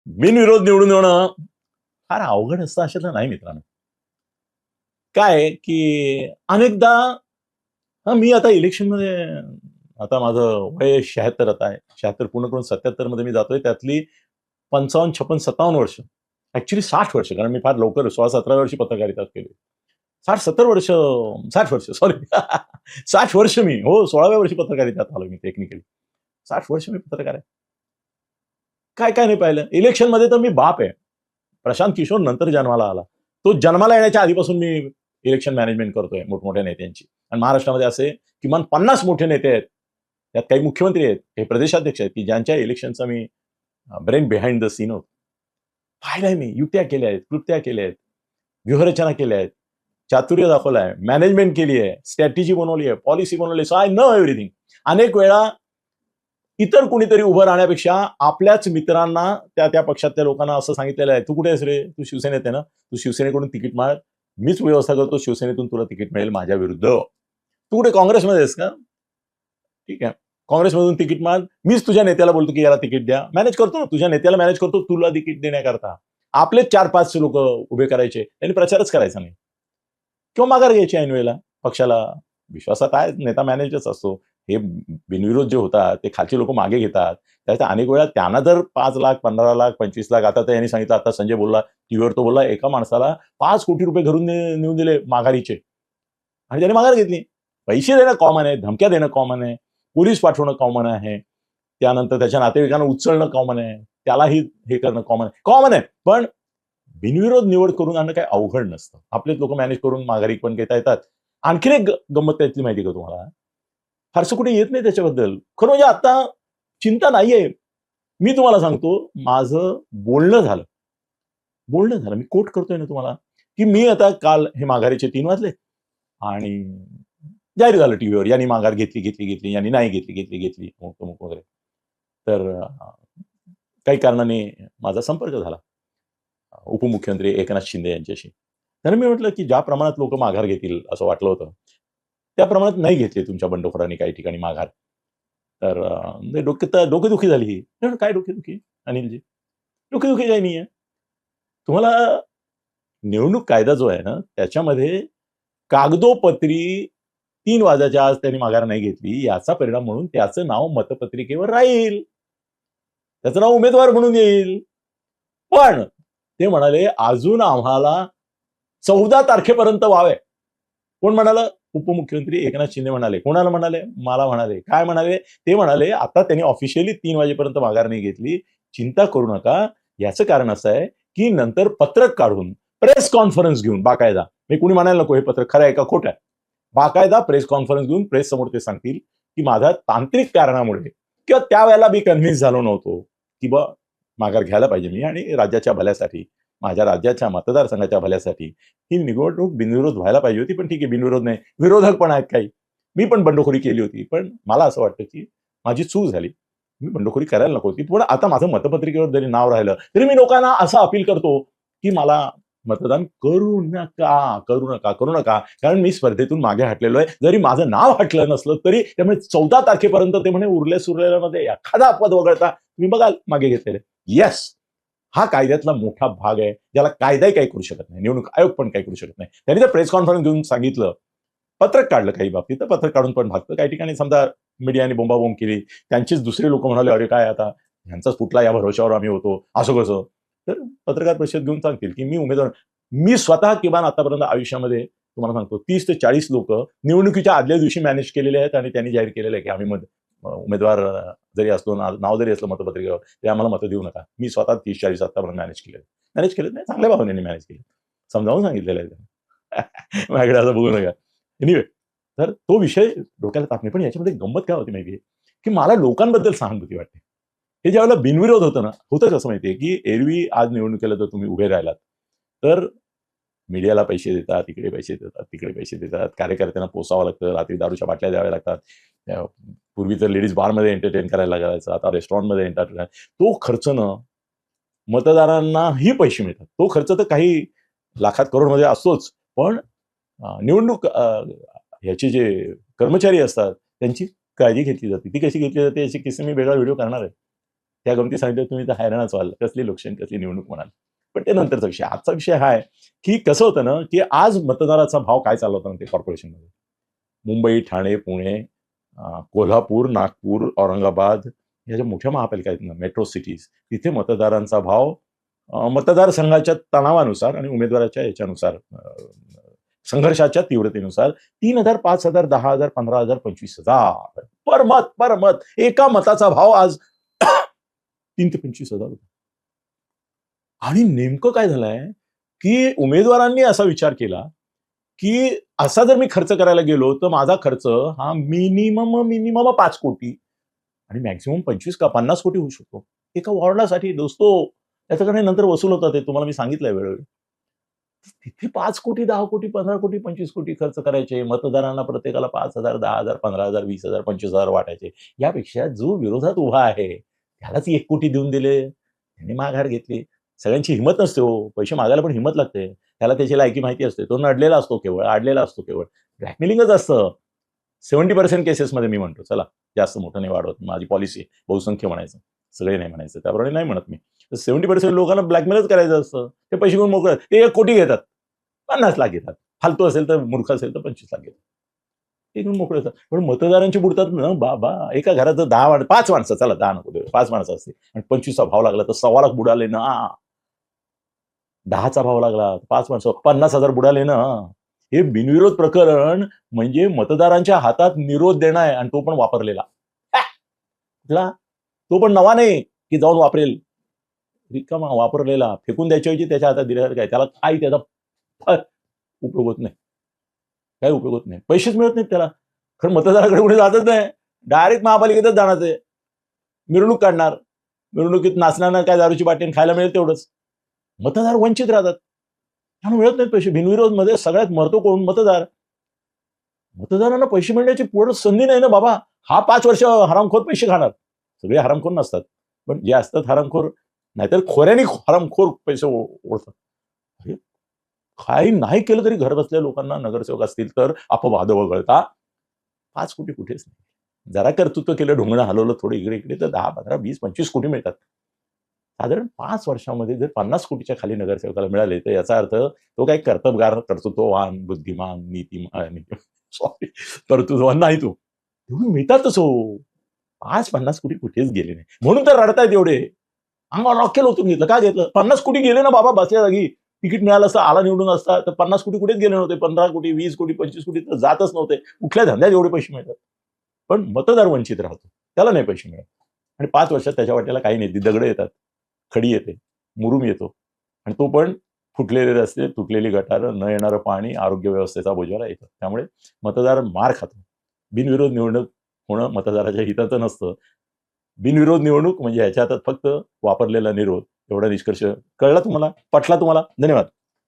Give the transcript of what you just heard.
बिनविरोध निवडून येणं फार अवघड असतं अशातलं नाही मित्रांनो. काय की अनेकदा मी आता इलेक्शनमध्ये आता माझं वय 76 आता आहे. 76 पूर्ण करून 77 मध्ये मी जातोय. त्यातली 55, 56, 57 वर्ष. ॲक्चुअली 60 वर्ष, कारण मी फार लवकर 16-17 वर्षी पत्रकारिता केली. 60-70 वर्ष, 60 वर्ष सॉरी 60 वर्ष मी 16व्या वर्षी पत्रकारितेत आलो मी टेक्निकली. 60 वर्ष मी पत्रकार आहे. काय काय नाही पाहिलं. इलेक्शनमध्ये तर मी बाप आहे. प्रशांत किशोर नंतर जन्माला आला. तो जन्माला येण्याच्या आधीपासून मी इलेक्शन मॅनेजमेंट करतोय मोठमोठ्या नेत्यांची. आणि महाराष्ट्रामध्ये असे किमान 50 मोठे नेते आहेत. त्यात काही मुख्यमंत्री आहेत, काही प्रदेशाध्यक्ष आहेत, की ज्यांच्या इलेक्शनचा मी ब्रेन बिहाइंड द सीन होतो. पाहिलंय मी, युक्त्या केल्या आहेत, कृत्या केल्या आहेत, व्यूहरचना केल्या आहेत, चातुर्य दाखवलं आहे, मॅनेजमेंट केली आहे, स्ट्रॅटेजी बनवली आहे, पॉलिसी बनवली आहे. So I know everything. अनेक वेळा इतर कुणीतरी उभं राहण्यापेक्षा आपल्याच मित्रांना त्या त्या पक्षातल्या लोकांना असं सांगितलेलं आहे, तू कुठे आहेस रे, तू शिवसेनेत आहे ना, तू शिवसेनेकडून तिकीट माग, मीच व्यवस्था करतो, शिवसेनेतून तुला तिकीट मिळेल माझ्या विरुद्ध. तू कुठे काँग्रेसमध्ये आहेस का? ठीक आहे, काँग्रेसमधून तिकीट माग, मीच तुझ्या नेत्याला बोलतो की याला तिकीट द्या. मॅनेज करतो ना, तुझ्या नेत्याला मॅनेज करतो, तुला तिकीट देण्याकरता. आपलेच 4-5 लोक उभे करायचे, त्यांनी प्रचारच करायचा नाही किंवा माघार घ्यायची ऐन वेळेला. पक्षाला विश्वासात आहे, नेता मॅनेजच असतो. हे बिनविरोध जे होतात ते खालची लोक मागे घेतात. त्याच्या अनेक वेळा त्यांना जर 5 लाख, 15 लाख, 25 लाख, आता तर यांनी सांगितलं, आता संजय बोलला टीव्हीवर, तो बोलला एका माणसाला 5 कोटी रुपये घरून नेऊन दिले माघारीचे आणि त्याने माघार घेतली. पैसे देणं कॉमन आहे, धमक्या देणं कॉमन आहे, पोलीस पाठवणं कॉमन आहे, त्यानंतर त्याच्या नातेवाईकांना उचलणं कॉमन आहे, त्यालाही हे करणं कॉमन आहे. पण बिनविरोध निवड करून आणणं काही अवघड नसतं. आपलेच लोक मॅनेज करून माघारी पण घेता येतात. आणखीन एक गंमत त्यातली माहिती का तुम्हाला? फारसं कुठे येत नाही त्याच्याबद्दल. खरं म्हणजे आता चिंता नाहीये. मी तुम्हाला सांगतो, माझं बोलणं झालं. मी कोट करतोय ना तुम्हाला, की मी आता काल हे माघारीचे 3 वाजले आणि जाहीर झालं टीव्हीवर, यांनी माघार घेतली, यांनी नाही घेतली वगैरे. तर काही कारणाने माझा संपर्क झाला उपमुख्यमंत्री एकनाथ शिंदे यांच्याशी. तर मी म्हटलं, की ज्या प्रमाणात लोक माघार घेतील असं वाटलं होतं, त्या प्रमाणात नाही घेतली तुमच्या बंडखोरांनी काही ठिकाणी माघार. तर डोकेदुखी झाली ही. काय डोकेदुखी अनिलजी? डोकेदुखी काही नाहीये. तुम्हाला निवडणूक कायदा जो आहे ना, त्याच्यामध्ये कागदोपत्री 3 वाजायच्या आज त्यांनी माघार नाही घेतली, याचा परिणाम म्हणून त्याचं नाव मतपत्रिकेवर राहील. त्याचं नाव उमेदवार म्हणून येईल. पण ते म्हणाले, अजून आम्हाला 14 तारखेपर्यंत व्हावे. कोण म्हणालं? उपमुख्यमंत्री एकनाथ शिंदे म्हणाले. कोणाला म्हणाले? मला म्हणाले. काय म्हणाले? ते म्हणाले, आता त्यांनी ऑफिशियली 3 वाजेपर्यंत माघार नाही घेतली, चिंता करू नका. याचं कारण असं आहे, की नंतर पत्रक काढून प्रेस कॉन्फरन्स घेऊन बाकायदा, मी कुणी म्हणायला नको हे पत्र खरं आहे का खोटं आहे, बाकायदा प्रेस कॉन्फरन्स घेऊन प्रेस समोर ते सांगतील, की माझ्या तांत्रिक कारणामुळे किंवा त्यावेळेला मी कन्व्हिन्स झालो नव्हतो, की बा माघार घ्यायला पाहिजे मी आणि राज्याच्या भल्यासाठी, माझ्या राज्याच्या मतदारसंघाच्या भल्यासाठी ही निवडणूक बिनविरोध व्हायला पाहिजे होती. पण ठीक आहे, बिनविरोध नाही, विरोधक पण आहेत काही. मी पण बंडखोरी केली होती, पण मला असं वाटतं की माझी चूक झाली. मी बंडखोरी करायला नको होती. पण आता माझं मतपत्रिकेवर जरी नाव राहिलं तरी मी लोकांना असं अपील करतो की मला मतदान करू नका. कारण मी स्पर्धेतून मागे हटलेलो आहे. जरी माझं नाव हटलं नसलं तरी त्यामुळे 14 तारखेपर्यंत ते म्हणे उरल्या सुरलेल्यामध्ये एखादा पद वगळता तुम्ही बघाल मागे घेतलेले. येस, हा कायद्यातला मोठा भाग आहे, ज्याला कायदाही काही करू शकत नाही, निवडणूक आयोग पण काही करू शकत नाही. त्यांनी जर प्रेस कॉन्फरन्स घेऊन सांगितलं, पत्रक काढलं काही बाबतीत, तर पत्रक काढून पण भागतं. काही ठिकाणी समजा मीडियाने बोंबाबोंब केली, त्यांचीच दुसरे लोक म्हणाले, अरे काय आता ह्यांचाच फुटला, या भरोश्यावर आम्ही होतो, असं कसं. तर पत्रकार परिषद घेऊन सांगतील की मी उमेदवार, मी स्वतः किमान आतापर्यंत आयुष्यामध्ये तुम्हाला सांगतो 30 ते 40 लोक निवडणुकीच्या आदल्या दिवशी मॅनेज केलेले आहेत आणि त्यांनी जाहीर केलेलं आहे की आम्ही उमेदवार जरी असलो, नाव जरी असलं मतपत्रिकेवर, ते आम्हाला मतं देऊ नका. मी स्वतः 30-40 आतापर्यंत मॅनेज केलं नाही, चांगल्या भावनेने मॅनेज केलं, समजावून सांगितलेलं आहे माझ्याकडे असं बघू नका. एनिवे, तर तो विषय डोक्याला ताप नाही. पण याच्यामध्ये गंमत काय होती माहितीये, की मला लोकांबद्दल सहानुभूती वाटते. हे ज्यावेळेला बिनविरोध होतं ना, होतं कसं माहितीये, की एरवी आज निवडणुकीला जर तुम्ही उभे राहिलात तर मीडियाला पैसे देतात, तिकडे पैसे देतात, कार्यकर्त्यांना पोसावं लागतं, रात्री दारूच्या बाटल्या द्याव्या लागतात. पूर्वी तर लेडीज बारमध्ये एंटरटेन करायला लागायचं, आता रेस्टॉरंटमध्ये एंटरटेन. तो खर्च न मतदारांनाही पैसे मिळतात. तो खर्च तर काही लाखात करोडमध्ये असतोच. पण निवडणूक ह्याचे जे कर्मचारी असतात त्यांची काळजी घेतली जाते. ती कशी घेतली जाते याचे किस्से मी वेगळा व्हिडिओ करणार आहे. त्या गमती सांगितलं तुम्ही तर हैराणच व्हाल, कसली लोकशाही कसली निवडणूक म्हणाल. पण ते नंतरचा विषय. आजचा विषय हा आहे की कसं होतं ना, की आज मतदाराचा भाव काय चालला होता ना ते कॉर्पोरेशनमध्ये. मुंबई, ठाणे, पुणे, कोल्हापूर, नागपूर, औरंगाबाद या ज्या मोठ्या महापालिका आहेत ना, मेट्रो सिटीज, तिथे मतदारांचा भाव मतदारसंघाच्या तणावानुसार आणि उमेदवाराच्या याच्यानुसार, संघर्षाच्या तीव्रतेनुसार 3,000, 5,000, 10,000, 15,000, 25,000 पर मत. एका मताचा भाव आज 3 ते 25,000 होता. आणि नेमकं काय झालंय की उमेदवारांनी असा विचार केला की असा जर मी खर्च करायला गेलो तर माझा खर्च हा मिनिमम 5 कोटी आणि मॅक्सिमम 25 का 50 कोटी होऊ शकतो एका वॉर्डासाठी. दोस्तो त्याच्याकडे नंतर वसूल होतात, ते तुम्हाला मी सांगितलंय वेळोवेळी. तिथे 5 कोटी, 10 कोटी, 15 कोटी, 25 कोटी खर्च करायचे, मतदारांना प्रत्येकाला 5,000, 10,000, 15,000, 20,000, 25,000 वाटायचे. यापेक्षा जो विरोधात उभा आहे त्यालाच 1 कोटी देऊन दिले, त्यांनी माघार घेतली. सगळ्यांची हिंमत नसते हो, पैसे मागायला पण हिंमत लागते. त्याला त्याची लायकी माहिती असते, तो नडलेला असतो केवळ, आडलेला असतो केवळ. ब्लॅकमेलिंगच असतं 70% केसेसमध्ये. मी म्हणतो चला जास्त मोठं नाही वाढवत, माझी पॉलिसी आहे बहुसंख्य म्हणायचं, सगळे नाही म्हणायचं, त्याप्रमाणे नाही म्हणत मी. 70% लोकांना ब्लॅकमेलच करायचं असतं. ते पैसे घेऊन मोकळं, ते 1 कोटी घेतात, 50 लाख घेतात, फालतू असेल तर, मूर्ख असेल तर 25 लाख घेतात, ते घेऊन मोकळे होतात. पण मतदारांची बुडतात ना बाबा. एका घरात 5 माणसं, चला 10 नको देऊ, 5 माणसं असते आणि 25चा भाव लागला तर 1.25 लाख बुडाले ना. 10चा भाव लागला 5 माणसं 50,000 बुडाले ना. हे बिनविरोध प्रकरण म्हणजे मतदारांच्या हातात निरोध देणं आहे, आणि तो पण वापरलेला. तो पण नवा नाही की जाऊन वापरेल, रिकामा वापरलेला, फेकून द्यायच्याऐवजी त्याच्या हातात दिल्यावर काय, त्याला काही त्याचा उपयोग होत नाही, काही उपयोग होत नाही, पैसेच मिळत नाहीत त्याला. खरं मतदाराकडे कुठे जातच नाही, डायरेक्ट महापालिकेतच जाणार ते, मिरवणूक काढणार, मिरवणुकीत नाचणार, काय दारूची बाटली खायला मिळेल तेवढंच. मतदार वंचित राहतात, त्यामुळे मिळत नाहीत पैसे. बिनविरोध मध्ये सगळ्यात मरतो कोण? मतदार. मतदारांना पैसे मिळण्याची पूर्ण संधी नाही ना बाबा. हा 5 वर्ष हरामखोर पैसे खाणार. सगळे हरामखोर नसतात, पण जे असतात हरामखोर, नाहीतर खोऱ्याने हरामखोर पैसे ओढतात. काही नाही केलं तरी घर बसल्या लोकांना नगरसेवक असतील तर अपवाद वगळता 5 कोटी कुठेच नाही. जरा कर्तृत्व केलं, ढोंगणं हलवलं थोडं इकडे इकडे, तर 10, 15, 20, 25 कोटी मिळतात. साधारण 5 वर्षामध्ये जर 50 कोटीच्या खाली नगरसेवकाला मिळाले तर याचा अर्थ तो काही कर्तृत्ववान, बुद्धिमान, नीतिमान, सॉरी, कर्तृत्ववान नाही तो. तेवढे मिळतातच हो. 5-50 कोटी कुठेच गेले नाही, म्हणून तर रडतायत एवढे. अंगावर रॉकेल ओतून घेतलं. का घेतलं? 50 कोटी गेले ना बाबा, बसल्या जागी. तिकीट मिळालं असतं, आला निवडून असता तर 50 कोटी कुठेच गेले नव्हते. 15 कोटी, 20 कोटी, 25 कोटी तर जातच नव्हते. कुठल्या धंद्यात एवढे पैसे मिळतात? पण मतदार वंचित राहतो, त्याला नाही पैसे मिळत. आणि 5 वर्षात त्याच्या वाट्याला काही नाही. दगड येतात, खडी येते, मुरुम येतो, आणि तो पण फुटलेले रस्ते, तुटलेली गटारं, न येणारं पाणी, आरोग्य व्यवस्थेचा बोजवारा येतो. त्यामुळे मतदार मार खातो. बिनविरोध निवडणूक होणं मतदाराच्या हिताचं नसतं. बिनविरोध निवडणूक म्हणजे ह्याच्या हातात फक्त वापरलेला निरोध. एवढा निष्कर्ष कळला तुम्हाला? पटला तुम्हाला? धन्यवाद.